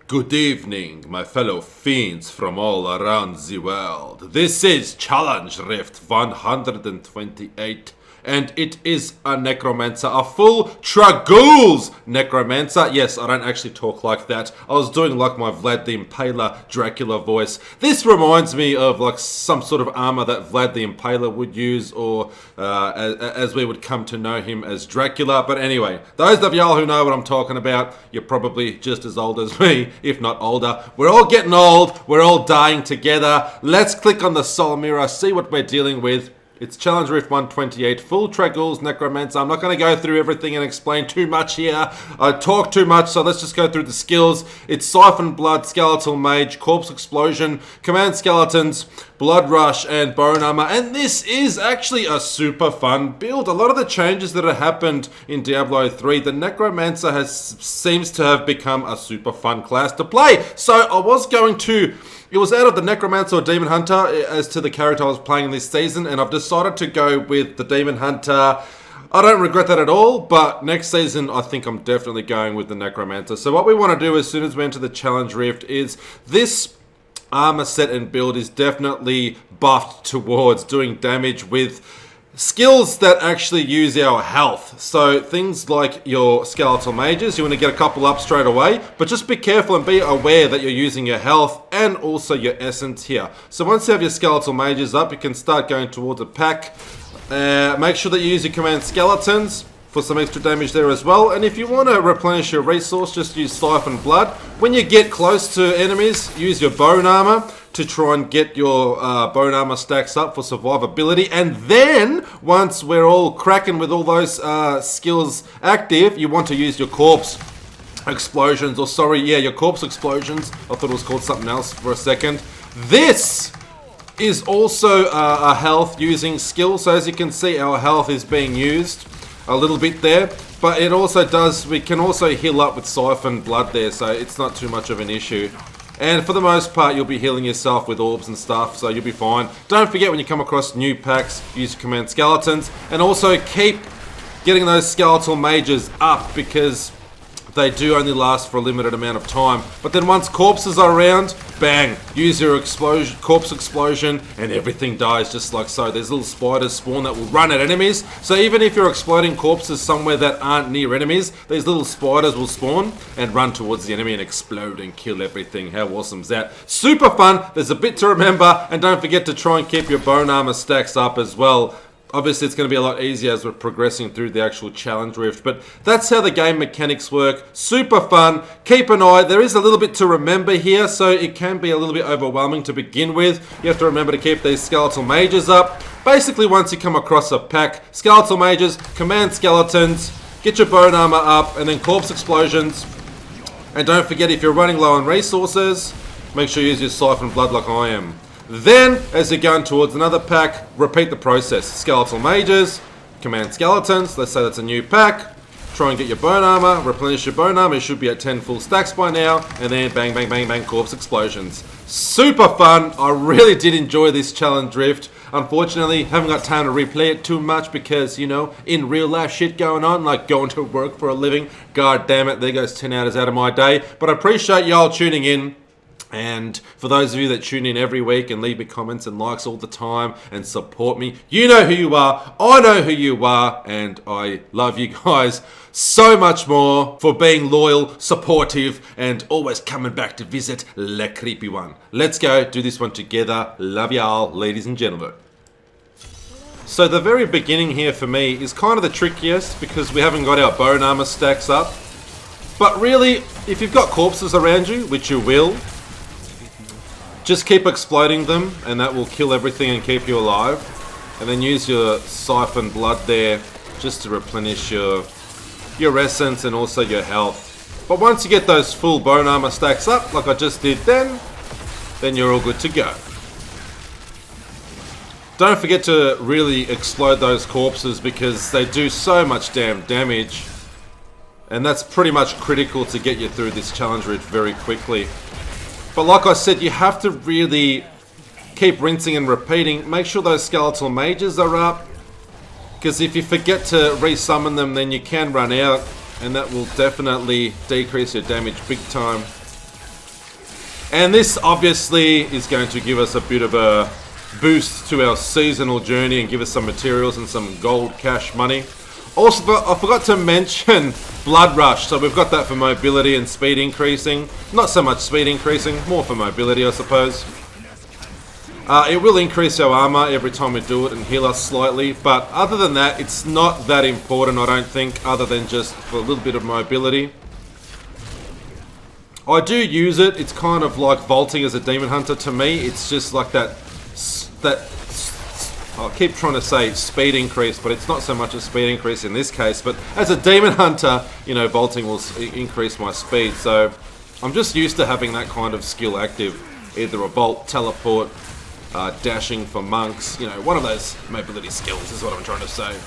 Good evening, my fellow fiends from all around the world. This is Challenge Rift 128, and it is a Necromancer, a full Tragoul's Necromancer. Yes, I don't actually talk like that. I was doing like my Vlad the Impaler Dracula voice. This reminds me of like some sort of armor that Vlad the Impaler would use, or as we would come to know him as Dracula. But anyway, those of y'all who know what I'm talking about, you're probably just as old as me, if not older. We're all getting old, we're all dying together. Let's click on the Soul Mirror, see what we're dealing with. It's Challenge Rift 128, full Tragoul's Necromancer. I'm not going to go through everything and explain too much here. I talk too much, so let's just go through the skills. It's Siphon Blood, Skeletal Mage, Corpse Explosion, Command Skeletons, Blood Rush, and Bone Armor. And this is actually a super fun build. A lot of the changes that have happened in Diablo 3, the Necromancer seems to have become a super fun class to play. So I was going to... It was out of the Necromancer or Demon Hunter as to the character I was playing this season, and I've decided to go with the Demon Hunter. I don't regret that at all, but next season I think I'm definitely going with the Necromancer. So what we want to do as soon as we enter the Challenge Rift is this armor set and build is definitely buffed towards doing damage with skills that actually use our health. So things like your skeletal mages, you want to get a couple up straight away, but just be careful and be aware that you're using your health and also your essence here. So once you have your skeletal mages up, you can start going towards a pack. Make sure that you use your command skeletons for some extra damage there as well. And if you want to replenish your resource, just use Siphon Blood. When you get close to enemies, use your Bone Armor to try and get your Bone Armor stacks up for survivability. And then, once we're all cracking with all those skills active, you want to use your Corpse Explosions, or sorry, yeah, your Corpse Explosions. I thought it was called something else for a second. This is also a health using skill. So as you can see, our health is being used a little bit there. But it also does, we can also heal up with Siphon Blood there, so it's not too much of an issue. And for the most part, you'll be healing yourself with orbs and stuff, so you'll be fine. Don't forget, when you come across new packs, use Command Skeletons. And also keep getting those skeletal mages up, because they do only last for a limited amount of time. But then once corpses are around, bang, use your corpse explosion, and everything dies just like so. There's little spiders spawn that will run at enemies. So even if you're exploding corpses somewhere that aren't near enemies, these little spiders will spawn and run towards the enemy and explode and kill everything. How awesome is that? Super fun. There's a bit to remember, and don't forget to try and keep your bone armor stacks up as well. Obviously, it's going to be a lot easier as we're progressing through the actual Challenge Rift, but that's how the game mechanics work. Super fun. Keep an eye. There is a little bit to remember here, so it can be a little bit overwhelming to begin with. You have to remember to keep these skeletal mages up. Basically, once you come across a pack, skeletal mages, command skeletons, get your bone armor up, and then corpse explosions. And don't forget, if you're running low on resources, make sure you use your Siphon Blood like I am. Then, as you're going towards another pack, repeat the process. Skeletal mages, command skeletons, let's say that's a new pack. Try and get your bone armor, replenish your bone armor, you should be at 10 full stacks by now, and then bang, bang, bang, bang, corpse explosions. Super fun, I really did enjoy this Challenge Rift. Unfortunately, haven't got time to replay it too much because, you know, in real life shit going on, like going to work for a living. God damn it, there goes 10 hours out of my day. But I appreciate y'all tuning in. And for those of you that tune in every week and leave me comments and likes all the time and support me, you know who you are, I know who you are, and I love you guys so much more for being loyal, supportive, and always coming back to visit Le Creepy One. Let's go do this one together. Love y'all, ladies and gentlemen. So the very beginning here for me is kind of the trickiest because we haven't got our bone armor stacks up. But really, if you've got corpses around you, which you will, just keep exploding them, and that will kill everything and keep you alive. And then use your Siphon Blood there, just to replenish your essence and also your health. But once you get those full bone armor stacks up, like I just did then you're all good to go. Don't forget to really explode those corpses because they do so much damn damage. And that's pretty much critical to get you through this Challenge Rift very quickly. But like I said, you have to really keep rinsing and repeating. Make sure those skeletal mages are up. Because if you forget to resummon them, then you can run out. And that will definitely decrease your damage big time. And this obviously is going to give us a bit of a boost to our seasonal journey and give us some materials and some gold cash money. Also, I forgot to mention Blood Rush. So we've got that for mobility and speed increasing. Not so much speed increasing, more for mobility, I suppose. It will increase our armor every time we do it and heal us slightly. But other than that, it's not that important, I don't think, other than just for a little bit of mobility. I do use it. It's kind of like vaulting as a demon hunter to me. It's just like that I keep trying to say speed increase, but it's not so much a speed increase in this case. But as a demon hunter, you know, vaulting will increase my speed. So I'm just used to having that kind of skill active. Either a bolt, teleport, dashing for monks. You know, one of those mobility skills is what I'm trying to say.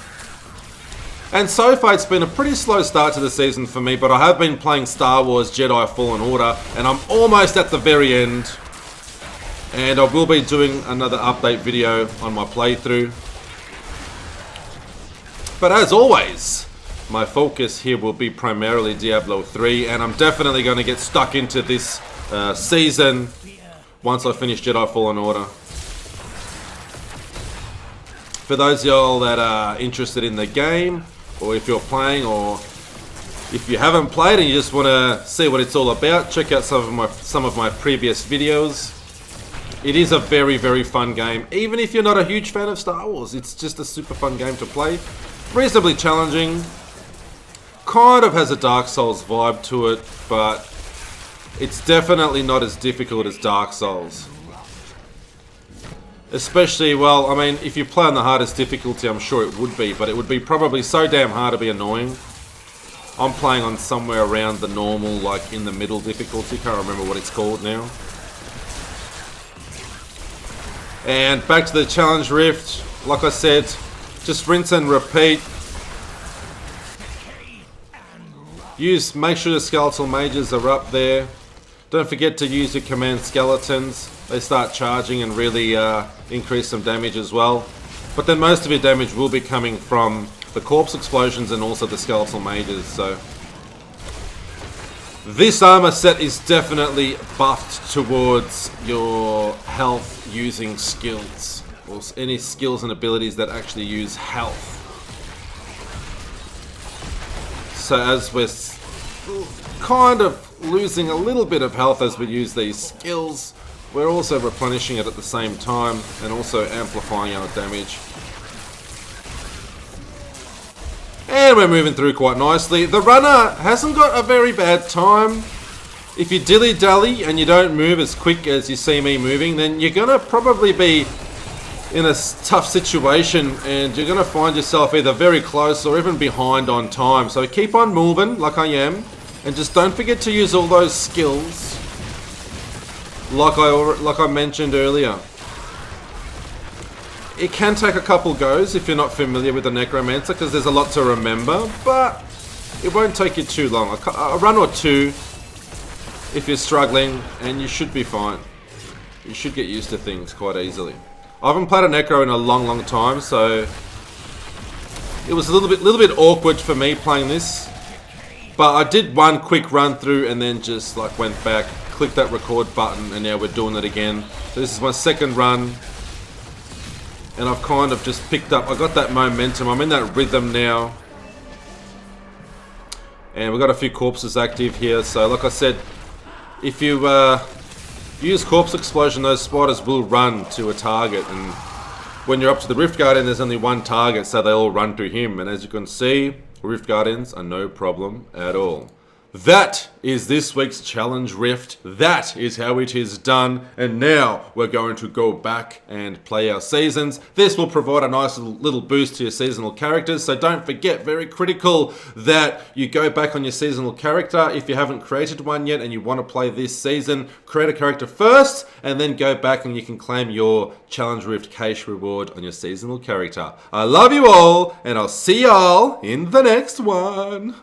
And so far it's been a pretty slow start to the season for me, but I have been playing Star Wars Jedi Fallen Order, and I'm almost at the very end. And I will be doing another update video on my playthrough. But as always, my focus here will be primarily Diablo 3, and I'm definitely going to get stuck into this season once I finish Jedi Fallen Order. For those of y'all that are interested in the game, or if you're playing, or if you haven't played and you just want to see what it's all about, check out some of my previous videos. It is a very, very fun game. Even if you're not a huge fan of Star Wars, it's just a super fun game to play. Reasonably challenging. Kind of has a Dark Souls vibe to it, but it's definitely not as difficult as Dark Souls. Especially, well, I mean, if you play on the hardest difficulty, I'm sure it would be, but it would be probably so damn hard to be annoying. I'm playing on somewhere around the normal, like in the middle difficulty. Can't remember what it's called now. And back to the Challenge Rift. Like I said, just rinse and repeat. Make sure the skeletal mages are up there. Don't forget to use your command skeletons. They start charging and really increase some damage as well. But then most of your damage will be coming from the corpse explosions and also the skeletal mages. So this armor set is definitely buffed towards your health using skills, or any skills and abilities that actually use health. So as we're kind of losing a little bit of health as we use these skills, we're also replenishing it at the same time and also amplifying our damage. And we're moving through quite nicely. The runner hasn't got a very bad time. If you dilly-dally and you don't move as quick as you see me moving, then you're going to probably be in a tough situation and you're going to find yourself either very close or even behind on time. So keep on moving like I am, and just don't forget to use all those skills like I mentioned earlier. It can take a couple goes if you're not familiar with the Necromancer, because there's a lot to remember, but it won't take you too long. A run or two if you're struggling, and you should be fine. You should get used to things quite easily. I haven't played a Necro in a long time, so it was a little bit awkward for me playing this. But I did one quick run through and then just like went back, clicked that record button, and now we're doing it again. So this is my second run. And I've kind of just picked up, I got that momentum, I'm in that rhythm now. And we've got a few corpses active here, so like I said, if you use Corpse Explosion, those spiders will run to a target, and when you're up to the Rift Guardian, there's only one target, so they all run to him, and as you can see, Rift Guardians are no problem at all. That is this week's Challenge Rift. That is how it is done. And now we're going to go back and play our seasons. This will provide a nice little boost to your seasonal characters. So don't forget, very critical that you go back on your seasonal character. If you haven't created one yet and you want to play this season, create a character first and then go back and you can claim your Challenge Rift cash reward on your seasonal character. I love you all, and I'll see y'all in the next one.